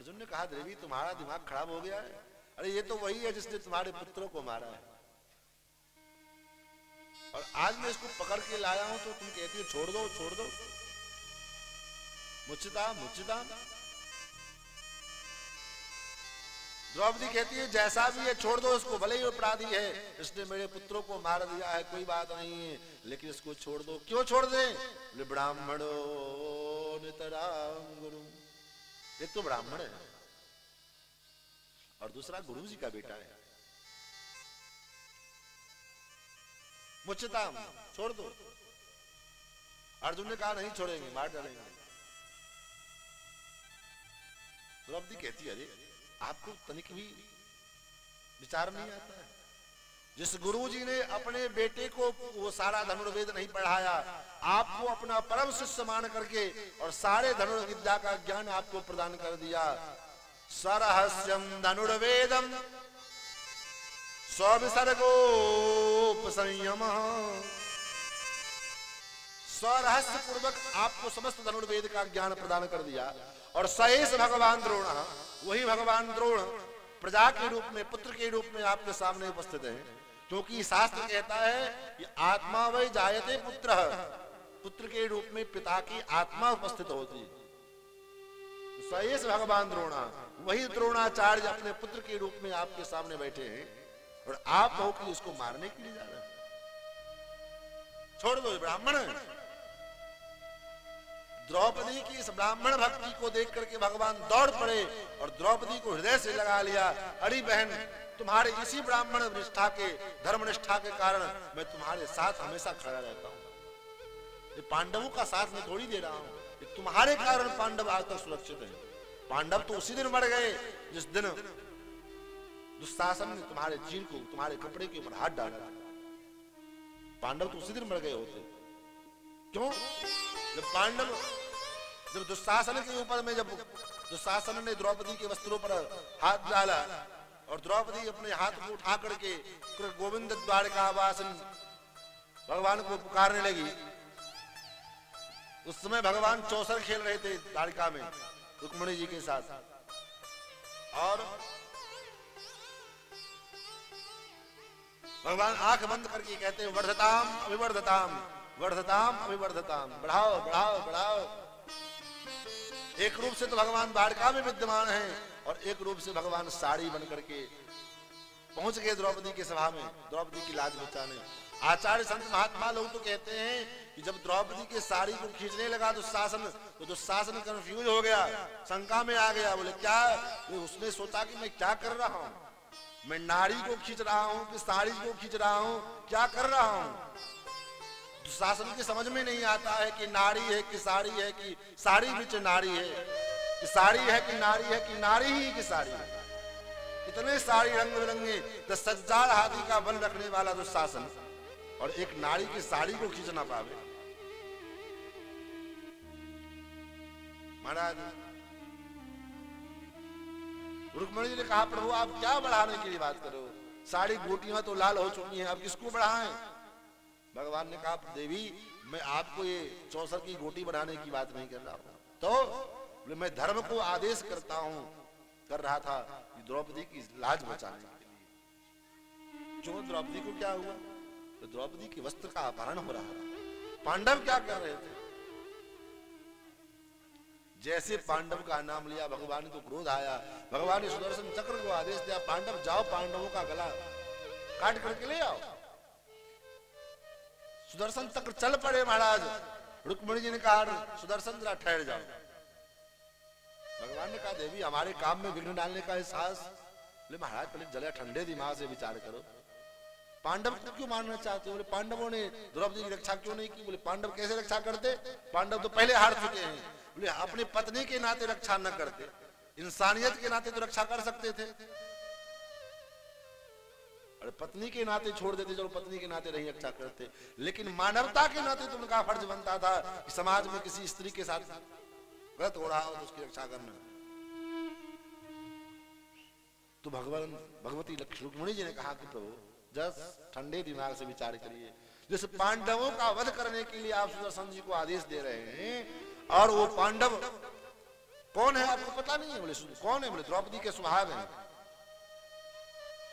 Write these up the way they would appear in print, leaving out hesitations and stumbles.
अर्जुन ने कहा देवी तुम्हारा दिमाग खराब हो गया है, अरे ये तो वही है जिसने तुम्हारे पुत्रों को मारा है, और आज मैं इसको पकड़ के लाया हूं तो तुम कहती हो छोड़ दो छोड़ दो। मुच्यताम मुच्यताम। द्रौपदी कहती है जैसा भी है छोड़ दो इसको, भले ही अपराधी है, इसने मेरे पुत्रों को मार दिया है, कोई बात नहीं है, लेकिन इसको छोड़ दो। क्यों छोड़ दें? ब्राह्मणो नितराम गुरु, एक तो ब्राह्मण है और दूसरा गुरु जी का बेटा है। मुच्यताम, छोड़ दो। अर्जुन ने कहा नहीं छोड़ेंगे, मार डालेंगे। द्रौपदी कहती है अरे आपको तनिक भी विचार नहीं आता है? जिस गुरुजी ने अपने बेटे को वो सारा धनुर्वेद नहीं पढ़ाया, आपको अपना परम शिष्य मान करके और सारे धनुर्विद्या का ज्ञान आपको प्रदान कर दिया। सरहस्यम धनुर्वेदम स्वविसर्गोपसंयम, स्वरहस्य पूर्वक आपको समस्त धनुर्वेद का ज्ञान प्रदान कर दिया। और सहेस भगवान द्रोण, वही भगवान द्रोण प्रजा के रूप में, पुत्र के रूप में आपके सामने उपस्थित है, क्योंकि शास्त्र कहता है कि आत्मा वै जायते पुत्र, पुत्र के रूप में पिता की आत्मा उपस्थित होती। सहेस भगवान द्रोणा, वही द्रोणाचार्य अपने पुत्र के रूप में आपके सामने बैठे हैं और आप हो कि उसको मारने के लिए जा रहे हैं। छोड़ दो ब्राह्मण। द्रौपदी की इस ब्राह्मण भक्ति को देख करके भगवान दौड़ पड़े और द्रौपदी को हृदय से लगा लिया। अरे बहन, तुम्हारे इसी ब्राह्मण निष्ठा के, धर्म निष्ठा के कारण मैं तुम्हारे साथ हमेशा खड़ा रहता हूं। ये पांडवों का साथ मैं थोड़ी दे रहा हूं, ये तुम्हारे कारण पांडव आज तक सुरक्षित हैं। पांडव तो उसी दिन मर गए जिस दिन दुशासन ने तुम्हारे चीर को, तुम्हारे कपड़े के ऊपर हाथ डाला। पांडव तो उसी दिन मर गए होते। क्यों? जब दुशासन के ऊपर में, जब दुशासन ने द्रौपदी के वस्त्रों पर हाथ डाला और द्रौपदी अपने हाथ को उठा करके गोविंद द्वारका वासन भगवान को पुकारने लगी, उस समय भगवान चौसर खेल रहे थे द्वारका में रुक्मिणी जी के साथ। और भगवान आंख बंद करके कहते हैं वर्धताम अभिवर्धताम, वर्धताम अभिवर्धताम, बढ़ाओ बढ़ाओ बढ़ाओ। एक रूप से तो भगवान द्वारका में विद्यमान हैं और एक रूप से भगवान साड़ी बन करके पहुंच गए द्रौपदी के सभा में, द्रौपदी की लाज बचाने। आचार्य संत महात्मा लोग तो कहते हैं कि जब द्रौपदी के साड़ी को खींचने लगा दुशासन, तो दुशासन कंफ्यूज हो गया, शंका में आ गया। बोले क्या? उसने सोचा कि मैं क्या कर रहा हूं, मैं नारी को खींच रहा हूं कि साड़ी को खींच रहा हूं, क्या कर रहा हूं? दुशासन की समझ में नहीं आता है कि नारी है कि साड़ी है, कि साड़ी बीच नारी है, कि साड़ी है कि नारी है, कि नारी ही कि साड़ी है। इतने साड़ी रंग बिरंगे, तो सज्जाद हाथी का बल रखने वाला दुशासन और एक नारी की साड़ी को खींच ना पावे। महाराज रुक्मिणी जी ने कहा प्रभु आप क्या बढ़ाने के लिए बात करो, साड़ी गोटियां तो लाल हो चुकी हैं, अब किसको बढ़ाएं? भगवान ने कहा देवी मैं आपको ये चौसर की गोटी बढ़ाने की बात नहीं कर रहा हूं, तो मैं धर्म को आदेश करता हूं, कर रहा था कि द्रौपदी की लाज बचाने के लिए। क्यों? द्रौपदी को क्या हुआ? तो द्रौपदी के वस्त्र का अपहरण हो रहा था। पांडव क्या कर रहे थे? जैसे पांडव का नाम लिया भगवान को क्रोध आया। भगवान ने सुदर्शन चक्र को आदेश दिया, पांडव जाओ पांडवों का गला काट करके ले आओ। सुदर्शन चक्र चल पड़े महाराज। रुक्मिणी जी ने कहा सुदर्शन जरा ठहर जाओ। भगवान ने कहा देवी हमारे काम में विघ्न डालने का एहसास। बोले महाराज पहले जरा ठंडे दिमाग से विचार करो, पांडव को क्यों मारना चाहते हो? बोले पांडवों ने द्रौपदी की रक्षा क्यों नहीं की? बोले पांडव कैसे रक्षा करते? पांडव तो पहले हार चुके हैं। बोले अपनी पत्नी के नाते रक्षा न करते, इंसानियत के नाते तो रक्षा कर सकते थे। अरे पत्नी के नाते छोड़ देते, चलो पत्नी के नाते नहीं रक्षा करते, लेकिन मानवता के नाते तो उनका फर्ज बनता था कि समाज में किसी स्त्री के साथ गलत हो रहा हो तो उसकी रक्षा करना। तो भगवती रुक्मिणी जी ने कहा कि प्रभु जस्ट ठंडे दिमाग से विचार करिए, जैसे पांडवों का वध करने के लिए आप सुदर्शन जी को आदेश दे रहे हैं और वो पांडव कौन है आपको पता नहीं है? बोले कौन है? बोले द्रौपदी के सुहाग हैं।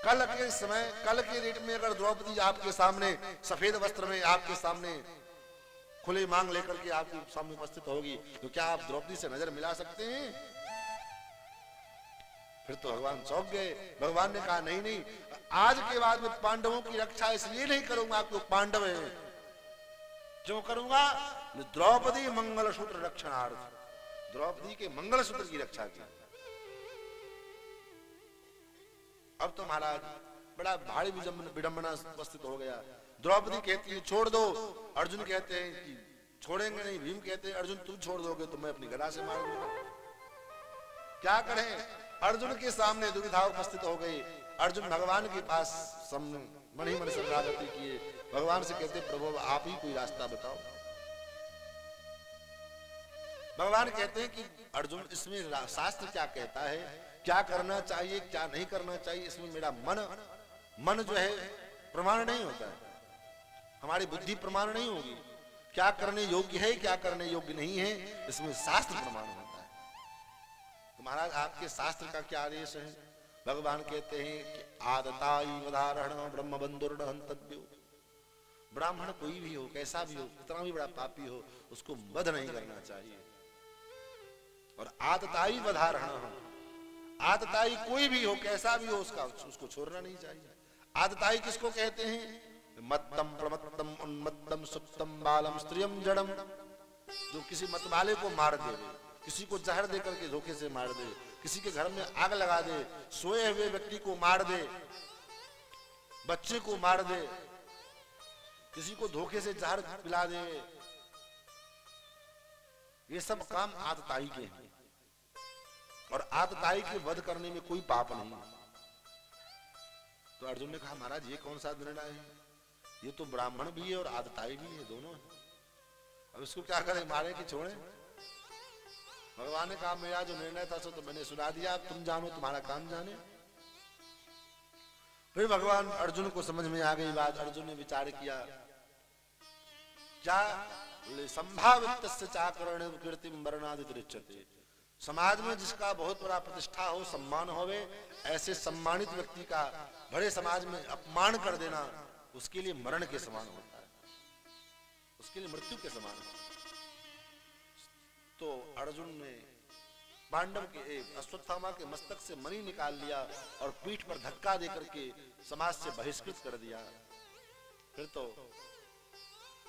कल के समय, कल के डेट में अगर द्रौपदी आपके सामने सफेद वस्त्र में आपके सामने खुले मांग लेकर के आपके सामने उपस्थित होगी, तो क्या आप द्रौपदी से नजर मिला सकते हैं? फिर तो भगवान चौंक गए। भगवान ने कहा नहीं नहीं, आज के बाद में पांडवों की रक्षा इसलिए नहीं करूंगा कि पांडव हैं। क्यों करूंगा? द्रौपदी मंगलसूत्र रक्षणार्थ, द्रौपदी के मंगलसूत्र की रक्षा की। अब तो महाराज बड़ा भारी विडंबना उपस्थित हो गया। द्रौपदी कहती है छोड़ दो, अर्जुन कहते हैं कि छोड़ेंगे नहीं। भीम कहते हैं अर्जुन तुम छोड़ दोगे तो मैं अपनी गदा से मार दूंगा। क्या करें? अर्जुन के सामने दुविधा उपस्थित हो गई। अर्जुन भगवान के पास मन ही मन शरणागति किए। भगवान से कहते प्रभु आप ही कोई रास्ता बताओ। भगवान कहते हैं कि अर्जुन इसमें शास्त्र क्या कहता है, क्या करना चाहिए क्या नहीं करना चाहिए, इसमें मेरा मन जो है प्रमाण नहीं होता है। हमारी बुद्धि प्रमाण नहीं होगी। क्या करने योग्य है क्या करने योग्य नहीं है, इसमें शास्त्र प्रमाण होता है। तो महाराज आपके शास्त्र का क्या आदेश है? भगवान कहते हैं कि आदताई वधारण ब्रह्म बंधुर्न हंतव्यो। ब्राह्मण कोई भी हो, कैसा भी हो, कितना भी बड़ा पापी हो, उसको वध नहीं करना चाहिए। और आदताई वधारण, आदताई कोई भी हो कैसा भी हो, उसको छोड़ना नहीं चाहिए। आदताई किसको कहते हैं? मत्तम प्रमत्तम उन्मत्तम सुप्तम बालम स्त्रियम जड़म। जो किसी मतवाले को मार दे, किसी को जहर देकर के धोखे से मार दे, किसी के घर में आग लगा दे, सोए हुए व्यक्ति को मार दे, बच्चे को मार दे, किसी को धोखे से जहर पिला दे, ये सब काम आतताई के हैं। और आतताई के वध करने में कोई पाप नहीं। तो अर्जुन ने कहा महाराज ये कौन सा निर्णय है? ये तो ब्राह्मण भी है और आतताई भी है, दोनों है। अब इसको क्या करें, मारे कि छोड़े? भगवान ने कहा मेरा जो निर्णय था सो तो मैंने सुना दिया, अब तुम जानो तुम्हारा काम जाने। फिर भगवान अर्जुन को समझ में आ गई बात। अर्जुन ने विचार किया क्या? संभावित चाकरण कीर्तिम वर्णादित रिच्यते। समाज में जिसका बहुत बड़ा प्रतिष्ठा हो, सम्मान होवे, ऐसे सम्मानित व्यक्ति का बड़े समाज में अपमान कर देना उसके लिए मरण के समान होता है, उसके लिए मृत्यु के समान होता है। तो अर्जुन ने पांडव के अश्वत्थामा के मस्तक से मणि निकाल लिया और पीठ पर धक्का देकर के समाज से बहिष्कृत कर दिया। फिर तो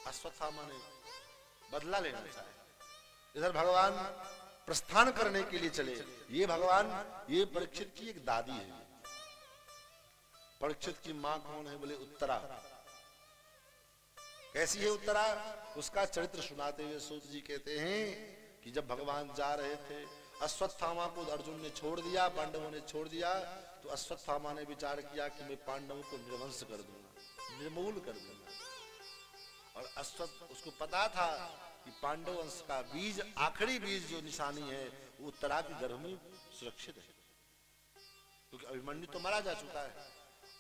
अश्वत्थामा ने बदला लेना चाहा। इधर भगवान प्रस्थान करने के लिए चले। ये भगवान, ये परीक्षित की एक दादी है। परीक्षित की मां कौन है? बोले उत्तरा। कैसी है उत्तरा? उसका चरित्र सुनाते हुए सूत जी कहते हैं कि जब भगवान जा रहे थे, अश्वत्थामा को अर्जुन ने छोड़ दिया, पांडवों ने छोड़ दिया, तो अश्वत्थामा ने विचार किया कि मैं पांडवों को निर्वंश कर दूंगा, निर्मूल कर दूंगा। और उसको पता था कि पांडव वंश का बीज, आखिरी बीज जो निशानी है, वो उत्तरा के गर्भ में सुरक्षित है, क्योंकि अभिमन्यु तो मारा जा चुका है।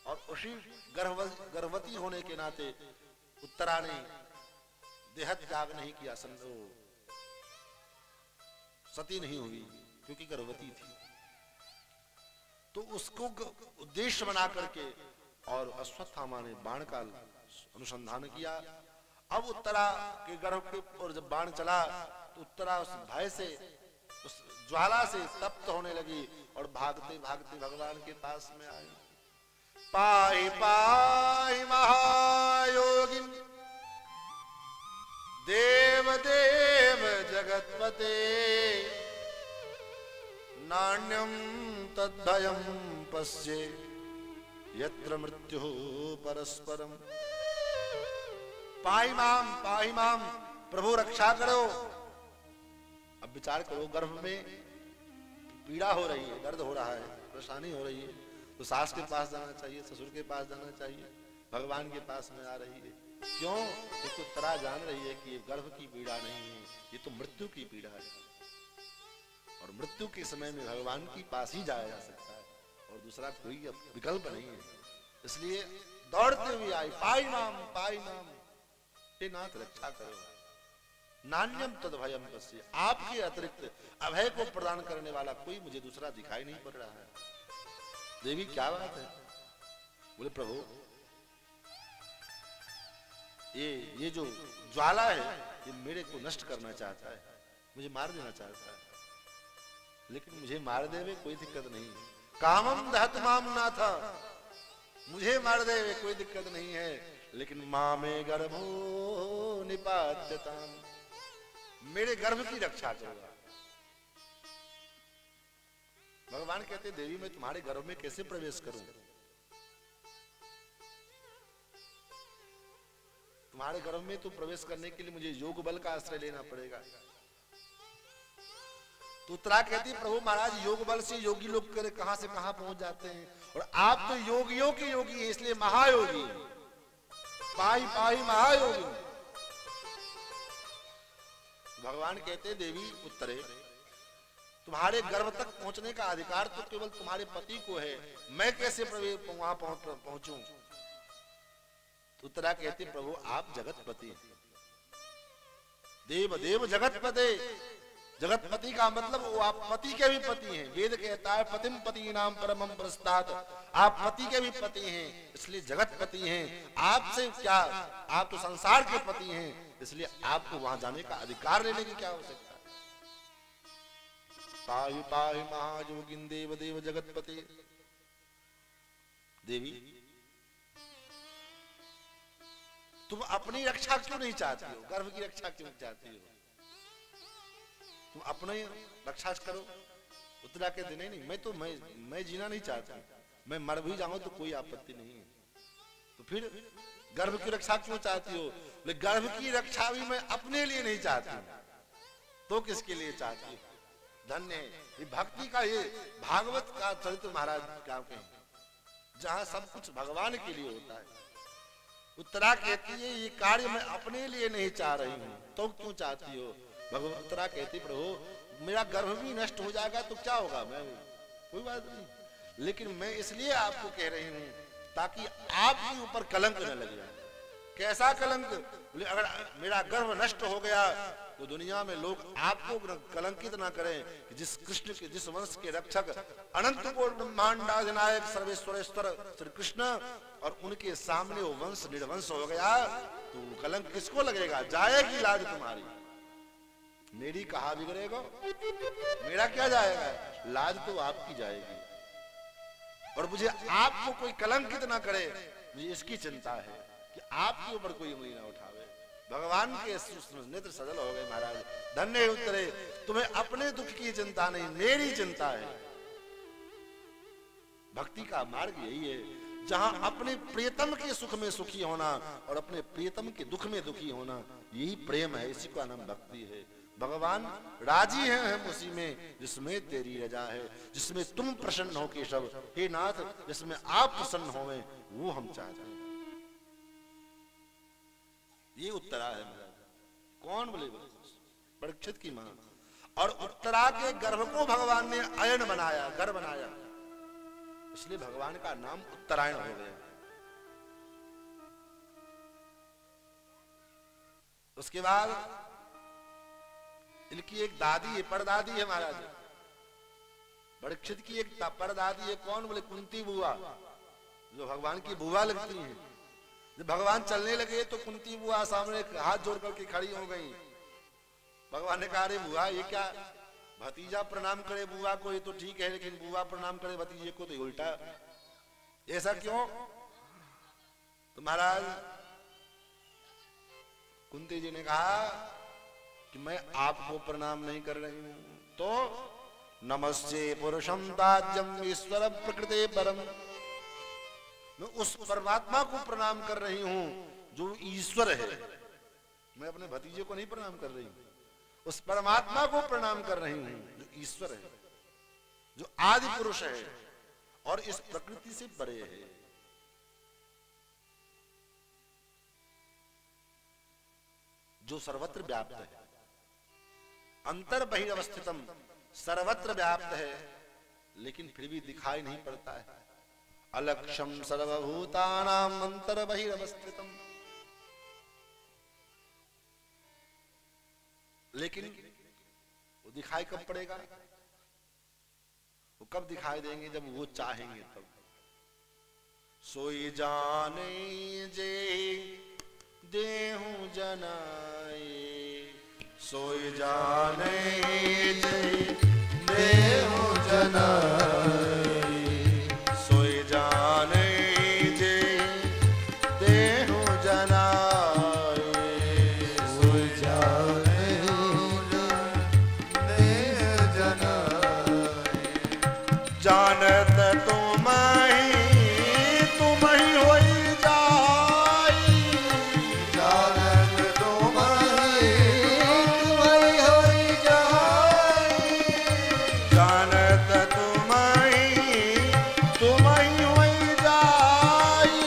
और उसी गर्भवती होने के नाते उत्तरा ने देहत त्याग नहीं किया, सती नहीं हुई क्योंकि गर्भवती थी। तो उसको उद्देश्य बना करके और अश्वत्थामा ने बाण का अनुसंधान किया। अब उत्तरा के गर्भ के ऊपर जब बाण चला तो उत्तरा उस भय से, उस ज्वाला से तप्त होने लगी और भागते भागते भगवान के पास में आई। पाहि पाहि महायोगिन देव देव जगतपते नान्यम तद्भयम पश्ये यत्र मृत्यु परस्परम। पाहि माम, प्रभु रक्षा करो। अब विचार करो, गर्भ में पीड़ा हो रही है, दर्द हो रहा है, परेशानी हो रही है, तो सास के पास जाना चाहिए, ससुर के पास जाना चाहिए, भगवान के पास में आ रही है। क्यों? तो उत्तरा जान रही है कि ये गर्भ की पीड़ा नहीं है, ये तो मृत्यु की पीड़ा है। और मृत्यु के समय में भगवान के पास ही जाया जा सकता है और दूसरा कोई विकल्प नहीं है। इसलिए दौड़ते हुए आई, पाहि माम, हे नाथ रक्षा करो। नान्यम तद भयम पश्य, आपके अतिरिक्त अभय को प्रदान करने वाला कोई मुझे दूसरा दिखाई नहीं पड़ रहा है। देवी क्या बात है? बोले प्रभु ये जो ज्वाला है ये मेरे को नष्ट करना चाहता है, मुझे मार देना चाहता है, लेकिन मुझे मार देवे कोई दिक्कत नहीं। कामम दहतमाम नाथ, मुझे मार देवे कोई दिक्कत नहीं है, लेकिन माँ में गर्भो निपात्यताम, मेरे गर्भ की रक्षा करूंगा। भगवान कहते देवी मैं तुम्हारे गर्भ में कैसे प्रवेश करूं? तुम्हारे गर्भ में तो प्रवेश करने के लिए मुझे योग बल का आश्रय लेना पड़ेगा। तो उत्तरा कहती प्रभु महाराज योग बल से योगी लोग करे कहां से कहां पहुंच जाते हैं, और आप तो योगियों के योगी हैं, इसलिए महायोगी, पाई पाई महायोगी। भगवान कहते देवी उत्तरे तुम्हारे गर्भ तक पहुंचने का अधिकार तो केवल तुम्हारे पति को है, मैं कैसे वहां पहुंचूं? उत्तरा कहती प्रभु आप जगतपति, देव देव जगतपते, जगतपति का मतलब वो आप पति के भी पति हैं। वेद कहता है पतिम पति नाम परमम प्रस्तात्, आप पति के भी पति हैं, इसलिए जगतपति हैं। आपसे क्या, आप तो संसार के पति हैं, इसलिए आपको वहां जाने का अधिकार लेने की क्या आवश्यकता है? पाहि पाहि महायोगिन देव देव जगतपते। देवी तुम अपनी रक्षा क्यों नहीं चाहती हो? गर्भ की रक्षा क्यों चाहती हो? तुम अपने रक्षा करो। उत्तरा कहते नहीं मैं जीना नहीं चाहता, मैं मर भी जाऊं तो कोई आपत्ति नहीं है। तो फिर गर्भ की रक्षा क्यों चाहती हो? लेकिन गर्भ की रक्षा भी मैं अपने लिए नहीं चाहती, तो किसके लिए चाहती हो? धन्य है ये भक्ति का, ये भागवत का चरित्र महाराज क्या कहें, जहां सब कुछ भगवान के लिए होता है। उत्तरा कहती है ये कार्य मैं अपने लिए नहीं चाह रही हूं, तो क्यों चाहती हो? उत्तरा कहती प्रभु मेरा गर्भ भी नष्ट हो जाएगा तो क्या होगा, मैं कोई बात नहीं, लेकिन मैं इसलिए आपको कह रही हूं ताकि आपके ऊपर कलंक न लग जाए। कैसा कलंक? बोले अगर मेरा गर्भ नष्ट हो गया तो दुनिया में लोग आपको कलंकित ना करें। जिस कृष्ण के, जिस वंश के रक्षक अनंत कोटि ब्रह्मांडाधिनायक सर्वेश्वरेश्वर श्री कृष्ण, और उनके सामने वो वंश निर्वंश हो गया तो कलंक किसको लगेगा? जाएगी लाज तुम्हारी, मेरी कहा बिगड़ेगा, मेरा क्या जाएगा, लाज तो आपकी जाएगी। और मुझे आपको कोई कलंकित ना करे, मुझे इसकी चिंता है कि आपके ऊपर कोई उंगली ना उठावे। भगवान के नेत्र सजल हो गए महाराज। धन्य उत्तरे तुम्हें अपने दुख की चिंता नहीं, मेरी चिंता है। भक्ति का मार्ग यही है, जहां अपने प्रियतम के सुख में सुखी होना और अपने प्रियतम के दुख में दुखी होना, यही प्रेम है, इसी का नाम भक्ति है। भगवान राजी हैं हम उसी में जिसमें तेरी रजा है, जिसमें तुम प्रसन्न हो केशव, हे नाथ जिसमें आप प्रसन्न होवे वो हम चाहते हैं। ये उत्तरा है महाराज। कौन बोले? परीक्षित की मां। और उत्तरा के गर्भ को भगवान ने अयन बनाया, गर्भ बनाया, इसलिए भगवान का नाम उत्तरायण हो गया। उसके बाद इनकी एक दादी है, परदादी है महाराज। परीक्षित की एक परदादी है, कौन? बोले कुंती बुआ, जो भगवान की बुआ लगती हैं। जब भगवान चलने लगे तो कुंती बुआ सामने हाथ जोड़ करके खड़ी हो गई। भगवान ने कहा अरे बुआ ये क्या, भतीजा प्रणाम करे बुआ को ये तो ठीक है, लेकिन बुआ प्रणाम करे भतीजे को तो उल्टा, ऐसा क्यों? तो महाराज कुंती जी ने कहा कि मैं आपको प्रणाम नहीं कर रही हूं, तो नमस्ते पुरुषम ताज्यम ईश्वर प्रकृते परम, मैं उस परमात्मा को प्रणाम कर रही हूं जो ईश्वर है। मैं अपने भतीजे को नहीं प्रणाम कर रही हूं, उस परमात्मा को प्रणाम कर रही हूं जो ईश्वर है, जो आदि पुरुष है और इस प्रकृति से परे है। जो सर्वत्र व्याप्त है, अंतर बहिरवस्थितम, सर्वत्र व्याप्त है लेकिन फिर भी दिखाई नहीं पड़ता है। अलक्षम सर्वभूतानां अंतर बहिरवस्थितम। लेकिन वो दिखाई कब पड़ेगा? वो कब दिखाई देंगे? जब वो चाहेंगे तब। सोई जाने जे देहु जनाए, सोई जाने जे देहु जनाए, सोई जाने जे देहु जनाए, सोई जाने जे देहु जनाए। जानत तुम ही होई जाई, जानत तुम ही होई जाई, जानत तुम ही होई जाई,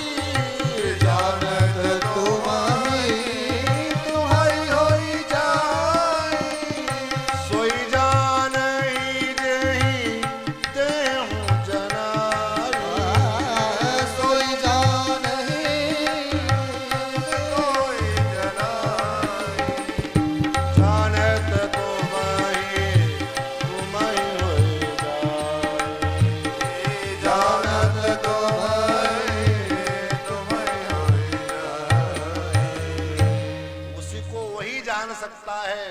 जानत तुम ही होई जाई। सोई जान देहि देहु जनाई, सोई जान होई जनाई, जानत तुम ही होई जाई, जानत तुम होई जाई। उसी को वही जान सकता है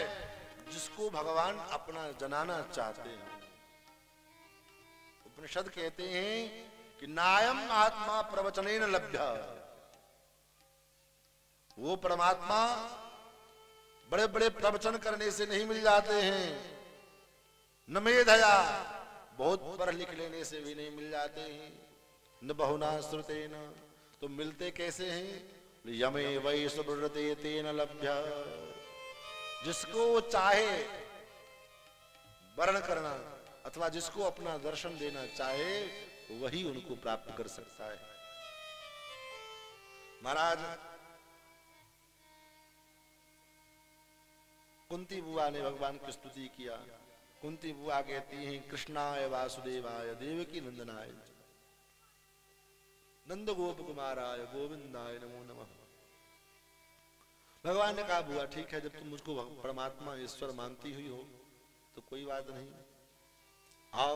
जिसको भगवान अपना जनाना चाहते हैं। उपनिषद कहते हैं कि नायम आत्मा प्रवचनेन लभ्य, वो परमात्मा बड़े बड़े प्रवचन करने से नहीं मिल जाते हैं, न मेधया, बहुत पढ़ लिख लेने से भी नहीं मिल जाते हैं, न बहुना श्रुतेन, तो मिलते कैसे हैं? यमे वै सुब्रते तेन लभ्य, जिसको चाहे वर्ण करना अथवा जिसको अपना दर्शन देना चाहे वही उनको प्राप्त कर सकता है। महाराज कुंती बुआ ने भगवान की स्तुति किया। कुंती बुआ कहती हैं कृष्णाय वासुदेवाय देवकी नंदनाय नंद गोप कुमाराय गोविंदाय नमो नमः। भगवान ने कहा बुआ ठीक है, जब तुम मुझको परमात्मा ईश्वर मानती हुई हो तो कोई बात नहीं, आओ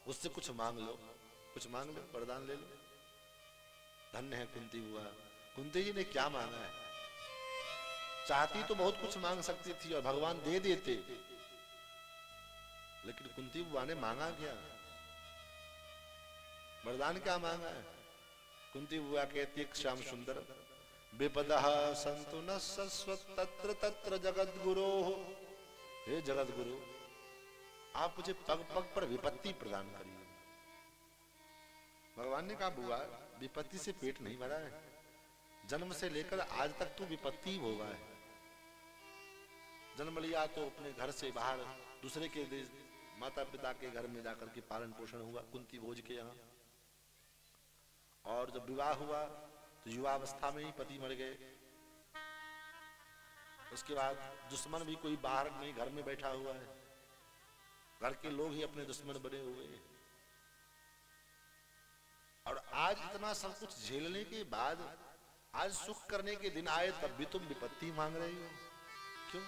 उससे कुछ मांग लो, कुछ मांग लो, वरदान ले लो। धन्य है कुंती बुआ। कुंती जी ने क्या मांगा है? चाहती तो बहुत कुछ मांग सकती थी और भगवान दे देते, लेकिन कुंती बुआ ने मांगा क्या? वरदान क्या मांगा है? कुंती बुआ कहती है श्याम सुंदर विपदः सन्तु न सस्वत् तत्र तत्र जगत गुरो, हे जगत गुरु आप मुझे पग पग पर विपत्ति प्रदान करिए। भगवान ने कहा बुआ विपत्ति से पेट नहीं भरा है, जन्म से लेकर आज तक तो विपत्ति ही भोगा है। जन्म लिया तो अपने घर से बाहर दूसरे के देश माता पिता के घर में जाकर के पालन पोषण हुआ कुंती भोज के यहाँ, और जब विवाह हुआ तो युवावस्था में ही पति मर गए। उसके बाद दुश्मन भी कोई बाहर नहीं घर में बैठा हुआ है, घर के लोग ही अपने दुश्मन बने हुए हैं। और आज इतना सब कुछ झेलने के बाद आज सुख करने के दिन आए तब भी तुम विपत्ति मांग रही हो, क्यों?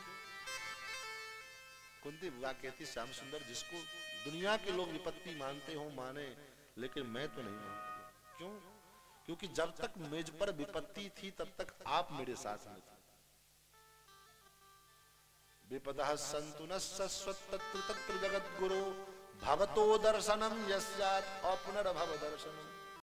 कुंती बुआ कहती श्याम सुंदर जिसको दुनिया के लोग विपत्ति मानते हो माने, लेकिन मैं तो नहीं मानती। क्यों? क्योंकि जब तक मेज पर विपत्ति थी तब तक आप मेरे साथ में थे। विपदः सन्तु न सस्वत् तत्र तत्र जगत गुरो भवतो दर्शनम यस्यात् अपुनर्भव दर्शनम।